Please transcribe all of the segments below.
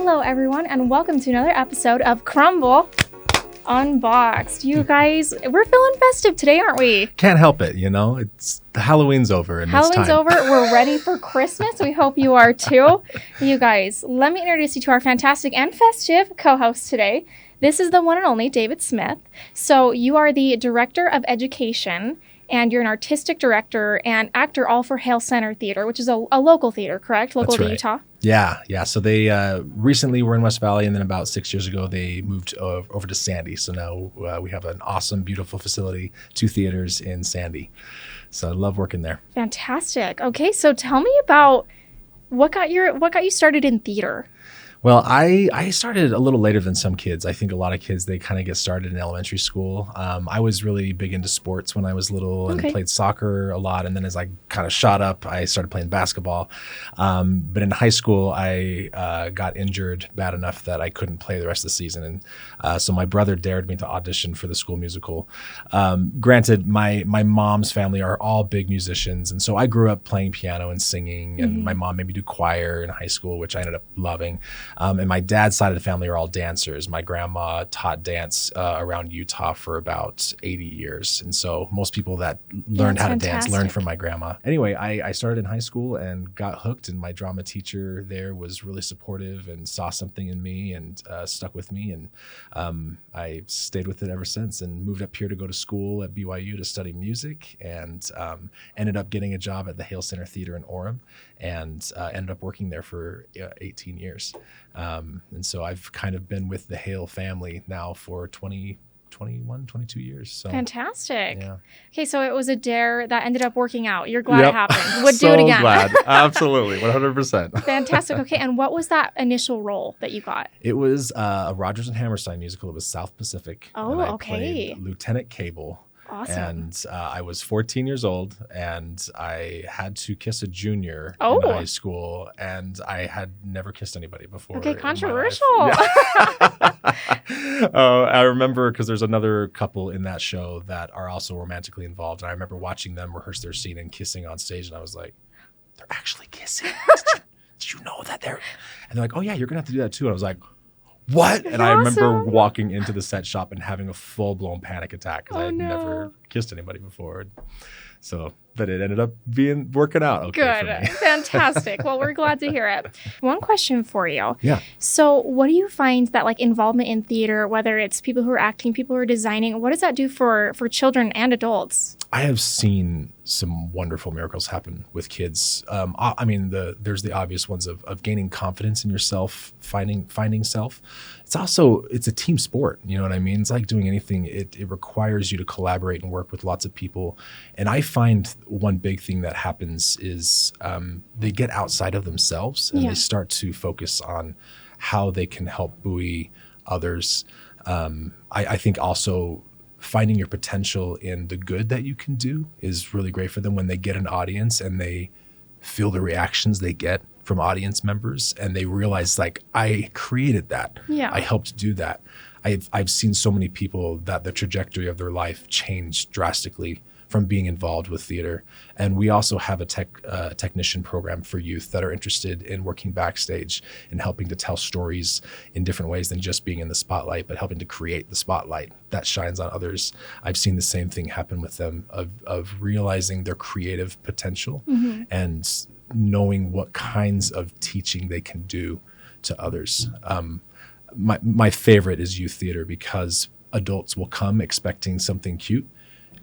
Hello, everyone, and welcome to another episode of Crumbl Unboxed. You guys, we're feeling festive today, aren't we? Can't help it, you know? It's Halloween's over and Halloween's it's time. over. We're ready for Christmas. We hope you are too. You guys, let me introduce you to our fantastic and festive co-host today. This is the one and only David Smith. So you are the Director of Education, and you're an artistic director and actor all for Hale Center Theater, which is a local theater, correct? Local to Utah? Yeah. So they recently were in West Valley, and then about 6 years ago, they moved over to Sandy. So now we have an awesome, beautiful facility, 2 theaters in Sandy. So I love working there. Fantastic. Okay, so tell me about what got you started in theater. Well, I started a little later than some kids. I think a lot of kids, they kind of get started in elementary school. I was really big into sports when I was little and played soccer a lot. And then as I kind of shot up, I started playing basketball. But in high school, I got injured bad enough that I couldn't play the rest of the season. And so my brother dared me to audition for the school musical. Granted, my mom's family are all big musicians. And so I grew up playing piano and singing. And my mom made me do choir in high school, which I ended up loving. And my dad's side of the family are all dancers. My grandma taught dance around Utah for about 80 years. And so most people that learned how to dance learned from my grandma. Anyway, I started in high school and got hooked, and my drama teacher there was really supportive and saw something in me and stuck with me. And I stayed with it ever since and moved up here to go to school at BYU to study music, and ended up getting a job at the Hale Center Theater in Orem, and ended up working there for 18 years. And so I've kind of been with the Hale family now for 21, 22 years. So fantastic. Yeah. Okay, so it was a dare that ended up working out. You're glad it happened. Would So do it again. glad. Absolutely. 100%. Fantastic. Okay, and what was that initial role that you got? It was a Rodgers and Hammerstein musical. It was South Pacific. Oh, and I okay. played Lieutenant Cable. Awesome. And I was 14 years old, and I had to kiss a junior in high school, and I had never kissed anybody before. Okay, controversial. I remember because there's another couple in that show that are also romantically involved, and I remember watching them rehearse their scene and kissing on stage, and I was like, they're actually kissing. Did you know that they're? And they're like, oh yeah, you're gonna have to do that too. And I was like, what? And I remember walking into the set shop and having a full-blown panic attack because I had never kissed anybody before. So, but it ended up working out okay for me. Good. Fantastic. Well, we're glad to hear it. One question for you. Yeah. So what do you find that like involvement in theater, whether it's people who are acting, people who are designing, what does that do for children and adults? I have seen some wonderful miracles happen with kids. I mean, there's the obvious ones of gaining confidence in yourself, finding self. It's a team sport. You know what I mean? It's like doing anything. It requires you to collaborate and work with lots of people. And I find one big thing that happens is they get outside of themselves and they start to focus on how they can help buoy others. I think also finding your potential in the good that you can do is really great for them when they get an audience and they feel the reactions they get from audience members and they realize like, I created that. Yeah. I helped do that. I've seen so many people that the trajectory of their life changed drastically from being involved with theater. And we also have a technician program for youth that are interested in working backstage and helping to tell stories in different ways than just being in the spotlight, but helping to create the spotlight that shines on others. I've seen the same thing happen with them of realizing their creative potential and knowing what kinds of teaching they can do to others. My favorite is youth theater because adults will come expecting something cute,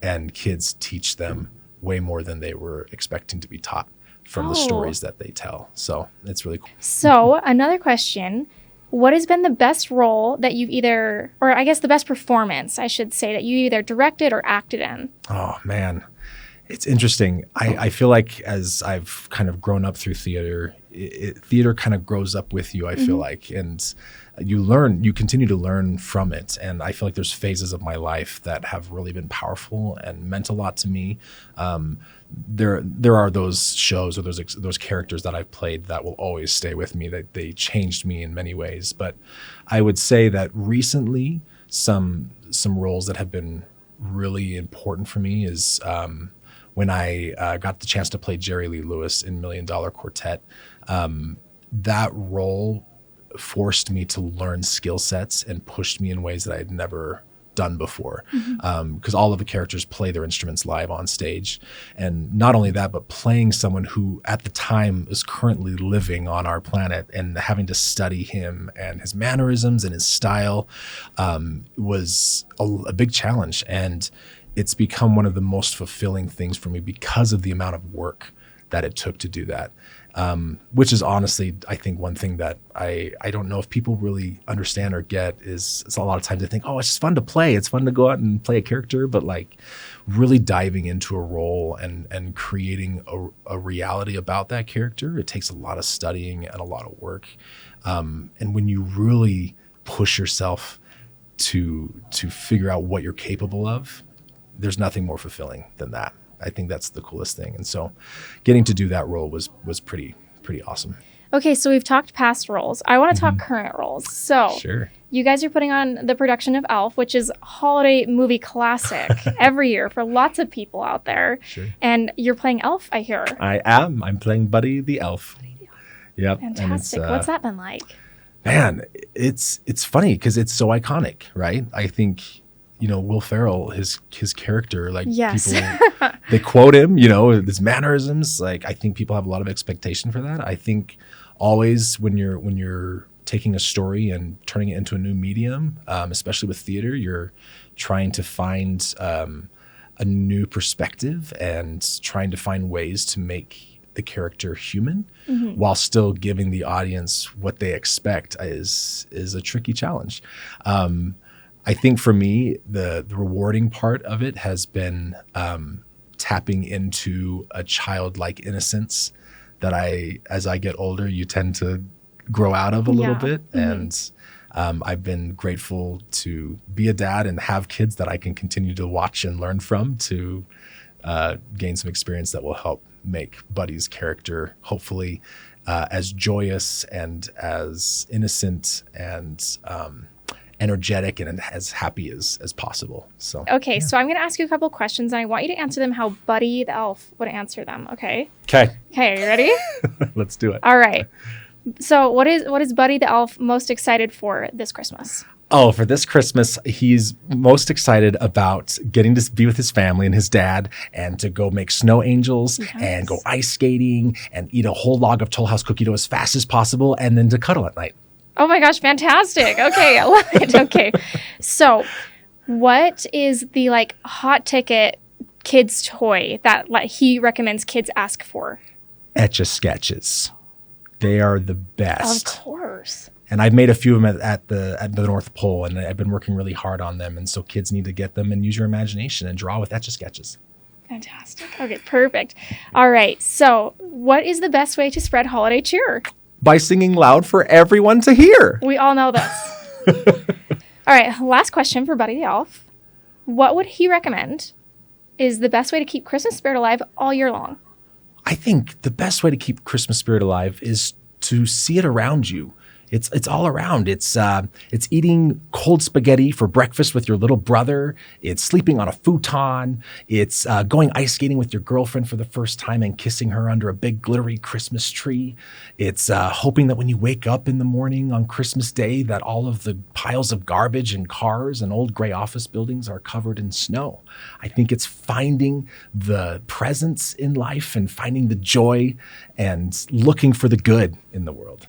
and kids teach them way more than they were expecting to be taught from the stories that they tell. So it's really cool. So another question, what has been the best role that you've the best performance, I should say, that you either directed or acted in? Oh, man. It's interesting. I feel like as I've kind of grown up through theater, theater kind of grows up with you, I feel like. And you continue to learn from it. And I feel like there's phases of my life that have really been powerful and meant a lot to me. There are those shows or those characters that I've played that will always stay with me, that they changed me in many ways. But I would say that recently some roles that have been really important for me is when I got the chance to play Jerry Lee Lewis in $1 Million Quartet. That role forced me to learn skill sets and pushed me in ways that I had never done before, because all of the characters play their instruments live on stage. And not only that, but playing someone who at the time is currently living on our planet and having to study him and his mannerisms and his style was a big challenge. And it's become one of the most fulfilling things for me because of the amount of work that it took to do that. Which is honestly, I think, one thing that I don't know if people really understand or get is it's a lot of times they think, oh, it's just fun to play. It's fun to go out and play a character, but like really diving into a role and creating a reality about that character, it takes a lot of studying and a lot of work. And when you really push yourself to figure out what you're capable of, there's nothing more fulfilling than that. I think that's the coolest thing. And so getting to do that role was pretty awesome. Okay, so we've talked past roles. I want to talk current roles. So Sure. You guys are putting on the production of Elf, which is a holiday movie classic every year for lots of people out there. Sure. And you're playing Elf, I hear. I am. I'm playing Buddy the Elf. Yep. Fantastic. What's that been like? Man, it's funny because it's so iconic, right? I think, Will Ferrell, his character, like yes. people, they quote him, his mannerisms. Like, I think people have a lot of expectation for that. I think always when you're taking a story and turning it into a new medium, especially with theater, you're trying to find a new perspective and trying to find ways to make the character human while still giving the audience what they expect is a tricky challenge. I think for me, the rewarding part of it has been tapping into a childlike innocence that as I get older, you tend to grow out of a little bit. And I've been grateful to be a dad and have kids that I can continue to watch and learn from to gain some experience that will help make Buddy's character hopefully as joyous and as innocent and energetic and as happy as possible. So okay, so I'm going to ask you a couple of questions and I want you to answer them how Buddy the Elf would answer them. Okay, are you ready? Let's do it. All right. So what is Buddy the Elf most excited for this Christmas? Oh, for this Christmas, he's most excited about getting to be with his family and his dad and to go make snow angels and go ice skating and eat a whole log of Toll House cookie dough as fast as possible and then to cuddle at night. Oh my gosh, fantastic. Okay, I love it. Okay. So what is the hot ticket kids toy that he recommends kids ask for? Etch-a-sketches. They are the best. Of course. And I've made a few of them at the North Pole, and I've been working really hard on them. And so kids need to get them and use your imagination and draw with Etch-a-sketches. Fantastic. Okay, perfect. All right. So what is the best way to spread holiday cheer? By singing loud for everyone to hear. We all know this. All right, last question for Buddy the Elf. What would he recommend is the best way to keep Christmas spirit alive all year long? I think the best way to keep Christmas spirit alive is to see it around you. It's all around. It's eating cold spaghetti for breakfast with your little brother. It's sleeping on a futon. It's going ice skating with your girlfriend for the first time and kissing her under a big glittery Christmas tree. It's hoping that when you wake up in the morning on Christmas Day that all of the piles of garbage and cars and old gray office buildings are covered in snow. I think it's finding the presence in life and finding the joy and looking for the good in the world.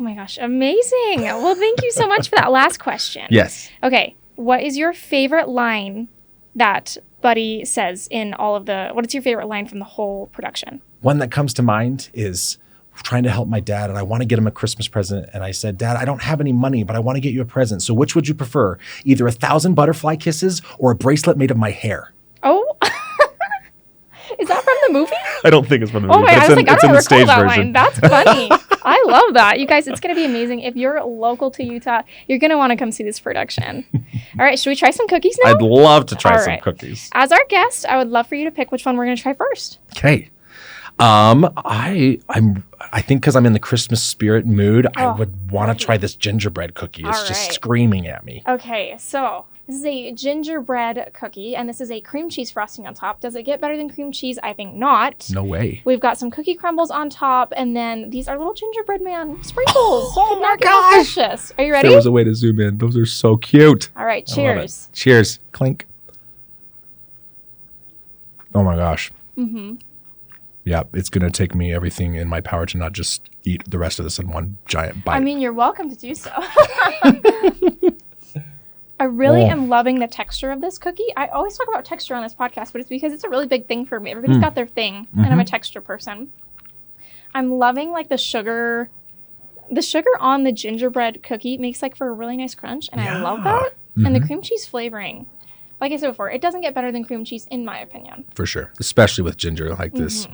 Oh my gosh, amazing. Well, thank you so much for that last question. Yes. Okay, what is your favorite line that Buddy says in what is your favorite line from the whole production? One that comes to mind is trying to help my dad, and I want to get him a Christmas present. And I said, Dad, I don't have any money, but I want to get you a present. So which would you prefer? Either 1,000 butterfly kisses or a bracelet made of my hair? Oh, is that from the movie? I don't think it's from the movie. Oh my God, I was like, I don't recall that version. line. That's funny. I love that. You guys, it's going to be amazing. If you're local to Utah, you're going to want to come see this production. All right, should we try some cookies now? I'd love to try some cookies. As our guest, I would love for you to pick which one we're going to try first. Okay. I think because I'm in the Christmas spirit mood, I would want to try this gingerbread cookie. It's just screaming at me. Okay, so This is a gingerbread cookie, and this is a cream cheese frosting on top. Does it get better than cream cheese? I think not. No way. We've got some cookie crumbles on top, and then these are little gingerbread man sprinkles. Oh my gosh. Delicious. Are you ready? There was a way to zoom in. Those are so cute. All right, cheers. Cheers. Clink. Oh my gosh. Mm-hmm. Yeah, it's going to take me everything in my power to not just eat the rest of this in one giant bite. I mean, you're welcome to do so. I really am loving the texture of this cookie. I always talk about texture on this podcast, but it's because it's a really big thing for me. Everybody's got their thing, and I'm a texture person. I'm loving like the sugar. The sugar on the gingerbread cookie makes like for a really nice crunch, and I love that. And the cream cheese flavoring. Like I said before, it doesn't get better than cream cheese in my opinion. For sure, especially with ginger like this.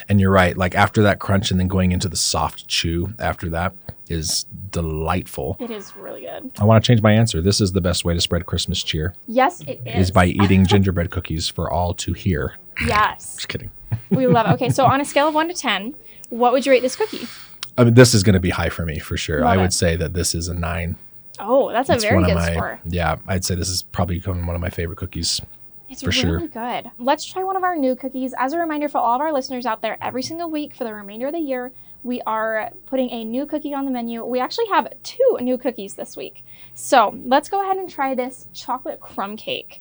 And you're right, like after that crunch and then going into the soft chew after that is delightful. It is really good. I want to change my answer. This is the best way to spread Christmas cheer. Yes, it is. Is by eating gingerbread cookies for all to hear. Yes. Just kidding. We love it. Okay, so on a scale of 1 to 10, what would you rate this cookie? I mean, this is going to be high for me for sure. Love I it. would say that this is a 9. Oh, that's a very good score. Yeah, I'd say this is probably becoming one of my favorite cookies. It's for really good. Let's try one of our new cookies. As a reminder for all of our listeners out there, every single week for the remainder of the year, we are putting a new cookie on the menu. We actually have 2 new cookies this week. So let's go ahead and try this chocolate crumb cake.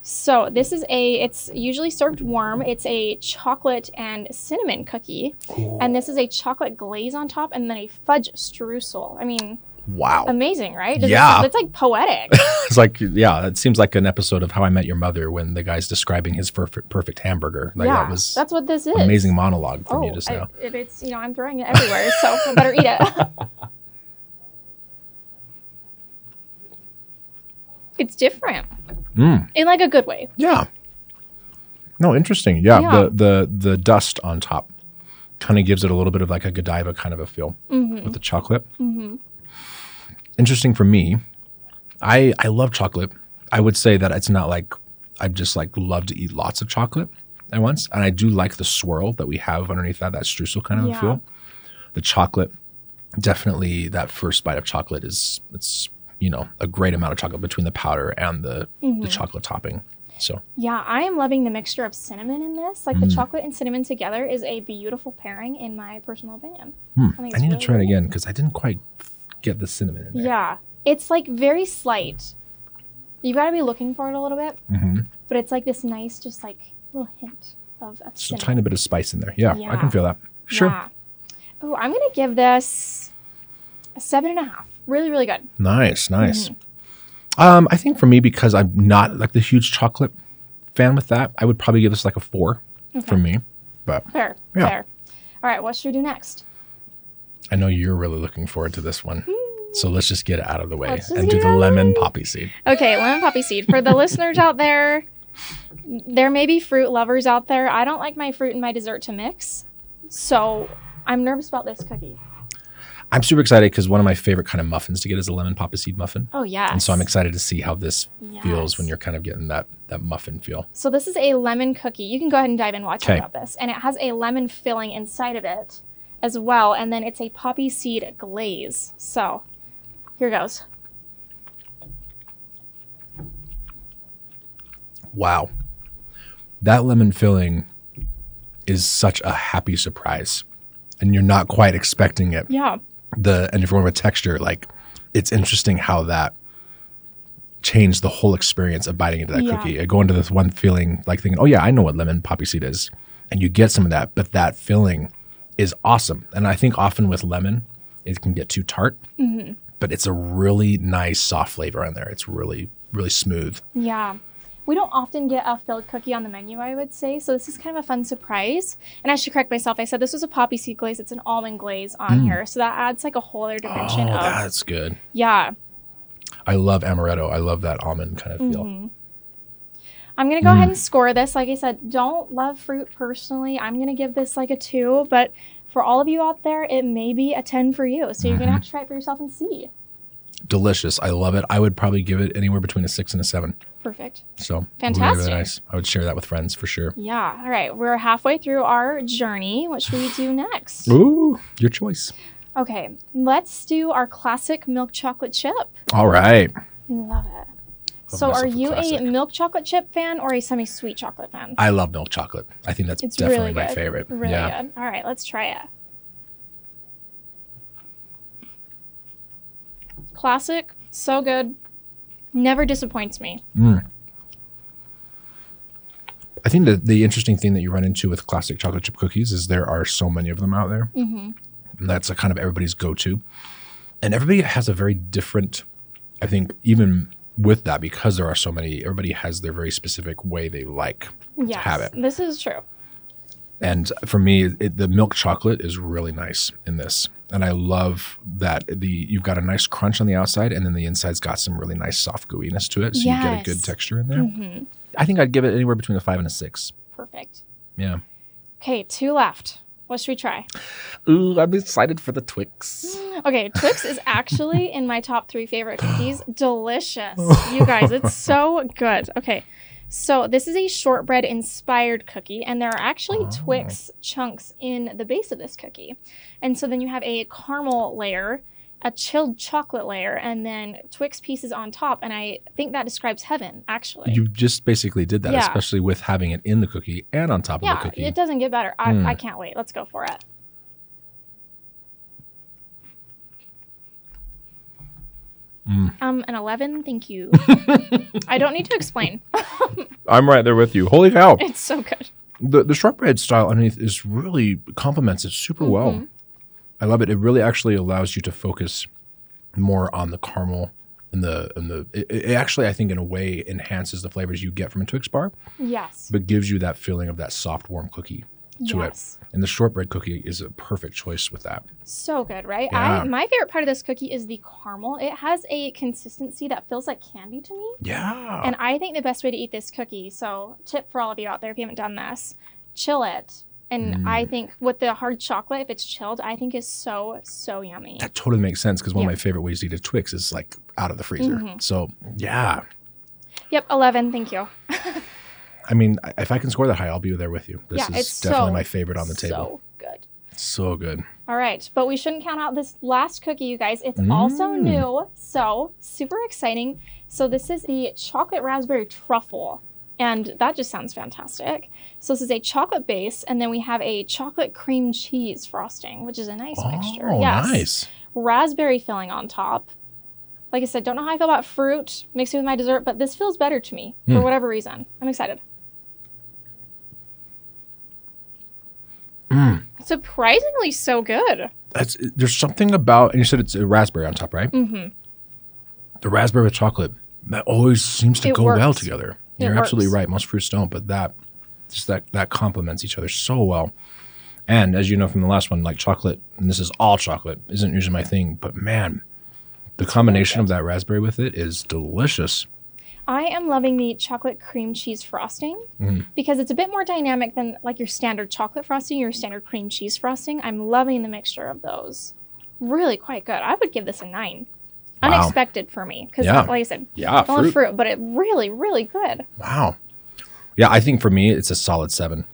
So this is it's usually served warm. It's a chocolate and cinnamon cookie. Ooh. And this is a chocolate glaze on top and then a fudge streusel. I mean... Wow. Amazing, right? It's like poetic. It's like, yeah, it seems like an episode of How I Met Your Mother when the guy's describing his perfect hamburger. Like, yeah, that's what this is. Amazing monologue from you just now. It's, I'm throwing it everywhere, so I better eat it. It's different. In like a good way. Yeah. No, interesting. Yeah. The dust on top kind of gives it a little bit of like a Godiva kind of a feel with the chocolate. Interesting for me. I love chocolate. I would say that it's not like I just like love to eat lots of chocolate at once. And I do like the swirl that we have underneath that streusel kind of a feel. The chocolate, definitely that first bite of chocolate it's a great amount of chocolate between the powder and the chocolate topping. So yeah, I am loving the mixture of cinnamon in this. Like the chocolate and cinnamon together is a beautiful pairing in my personal opinion. I need to try it again because I didn't quite get the cinnamon in there. Yeah, it's like very slight. You got to be looking for it a little bit, but it's like this nice, just like little hint of cinnamon. Just a tiny bit of spice in there. Yeah, I can feel that. Sure. Yeah. Oh, I'm gonna give this a 7.5. Really, really good. Nice. I think for me, because I'm not like the huge chocolate fan with that, I would probably give this like a 4 for me. But fair. All right, what should we do next? I know you're really looking forward to this one. So let's just get it out of the way and do the lemon poppy seed. Okay, lemon poppy seed. For the listeners out there, there may be fruit lovers out there. I don't like my fruit and my dessert to mix. So I'm nervous about this cookie. I'm super excited because one of my favorite kind of muffins to get is a lemon poppy seed muffin. Oh, yes. And so I'm excited to see how this feels when you're kind of getting that muffin feel. So this is a lemon cookie. You can go ahead and dive in while I talk about this. And it has a lemon filling inside of it as well. And then it's a poppy seed glaze. So here goes. Wow. That lemon filling is such a happy surprise. And you're not quite expecting it. Yeah. And if you're with texture, like it's interesting how that changed the whole experience of biting into that cookie. I go into this one feeling like thinking, oh yeah, I know what lemon poppy seed is. And you get some of that, but that filling is awesome. And I think often with lemon, it can get too tart, but it's a really nice soft flavor in there. It's really, really smooth. Yeah. We don't often get a filled cookie on the menu, I would say. So this is kind of a fun surprise. And I should correct myself. I said this was a poppy seed glaze. It's an almond glaze on here. So that adds like a whole other dimension of... that's good. Yeah. I love amaretto. I love that almond kind of feel. I'm going to go ahead and score this. Like I said, don't love fruit personally. I'm going to give this like a 2. But for all of you out there, it may be a 10 for you. So you're going to have to try it for yourself and see. Delicious. I love it. I would probably give it anywhere between a 6 and a 7. Perfect. So fantastic. Really nice. I would share that with friends for sure. Yeah. All right. We're halfway through our journey. What should we do next? Ooh, your choice. Okay. Let's do our classic milk chocolate chip. All right. Love it. So are myself you classic. a milk chocolate chip fan or a semi-sweet chocolate fan? I love milk chocolate. I think that's It's definitely really my good. favorite. Really yeah. good. All right, let's try it. Classic, so good. Never disappoints me. I think that the interesting thing that you run into with classic chocolate chip cookies is there are so many of them out there. And that's a kind of everybody's go-to. And everybody has a very different, I think, even with that, because there are so many, everybody has their very specific way they like to have it. This is true. And for me, the milk chocolate is really nice in this. And I love that you've got a nice crunch on the outside, and then the inside's got some really nice soft gooiness to it. So you get a good texture in there. I think I'd give it anywhere between a 5 and a 6. Perfect. Yeah. Okay, 2 left. What should we try? Ooh, I'm excited for the Twix. Okay, Twix is actually in my top 3 favorite cookies. Delicious. You guys, it's so good. Okay, so this is a shortbread inspired cookie, and there are actually Twix chunks in the base of this cookie. And so then you have a caramel layer, a chilled chocolate layer, and then Twix pieces on top. And I think that describes heaven, actually. You just basically did that, especially with having it in the cookie and on top of the cookie. Yeah, it doesn't get better. I can't wait. Let's go for it. An 11, thank you. I don't need to explain. I'm right there with you. Holy cow. It's so good. The shortbread style underneath is really complements it super well. I love it. It really actually allows you to focus more on the caramel and it actually, I think, in a way enhances the flavors you get from a Twix bar. Yes. But gives you that feeling of that soft, warm cookie to it. And the shortbread cookie is a perfect choice with that. So good, right? Yeah. My favorite part of this cookie is the caramel. It has a consistency that feels like candy to me. Yeah. And I think the best way to eat this cookie, so tip for all of you out there if you haven't done this, chill it. And I think with the hard chocolate, if it's chilled, I think is so, so yummy. That totally makes sense, because one of my favorite ways to eat a Twix is like out of the freezer. So, yeah. Yep, 11, thank you. I mean, if I can score that high, I'll be there with you. This is it's definitely so, my favorite on the table. So good. So good. All right, but we shouldn't count out this last cookie, you guys. It's also new, so super exciting. So this is the chocolate raspberry truffle, and that just sounds fantastic. So this is a chocolate base, and then we have a chocolate cream cheese frosting, which is a nice mixture. Oh, nice. Raspberry filling on top. Like I said, don't know how I feel about fruit mixing with my dessert, but this feels better to me for whatever reason. I'm excited. Surprisingly so good. There's something about, and you said it's a raspberry on top, right? The raspberry with chocolate, that always seems to go well together. You're absolutely right. Most fruits don't, but that complements each other so well. And as you know from the last one, like chocolate, and this is all chocolate, isn't usually my thing, but man, the combination of that raspberry with it is delicious. I am loving the chocolate cream cheese frosting because it's a bit more dynamic than like your standard chocolate frosting, your standard cream cheese frosting. I'm loving the mixture of those. Really quite good. I would give this a 9. Wow. Unexpected for me because, like I said, only fruit, but it really, really good. Wow. Yeah, I think for me, it's a solid 7.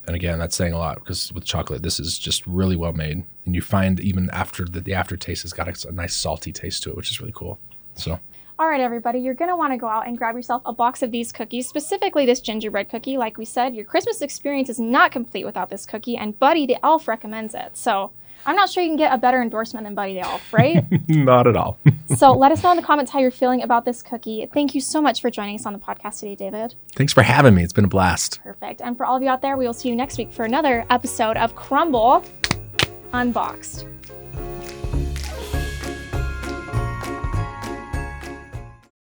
And again, that's saying a lot, because with chocolate, this is just really well made. And you find even after the aftertaste has got a nice salty taste to it, which is really cool. So. All right, everybody, you're going to want to go out and grab yourself a box of these cookies, specifically this gingerbread cookie. Like we said, your Christmas experience is not complete without this cookie, and Buddy the Elf recommends it. So I'm not sure you can get a better endorsement than Buddy the Elf, right? Not at all. So let us know in the comments how you're feeling about this cookie. Thank you so much for joining us on the podcast today, David. Thanks for having me. It's been a blast. Perfect. And for all of you out there, we will see you next week for another episode of Crumbl Unboxed.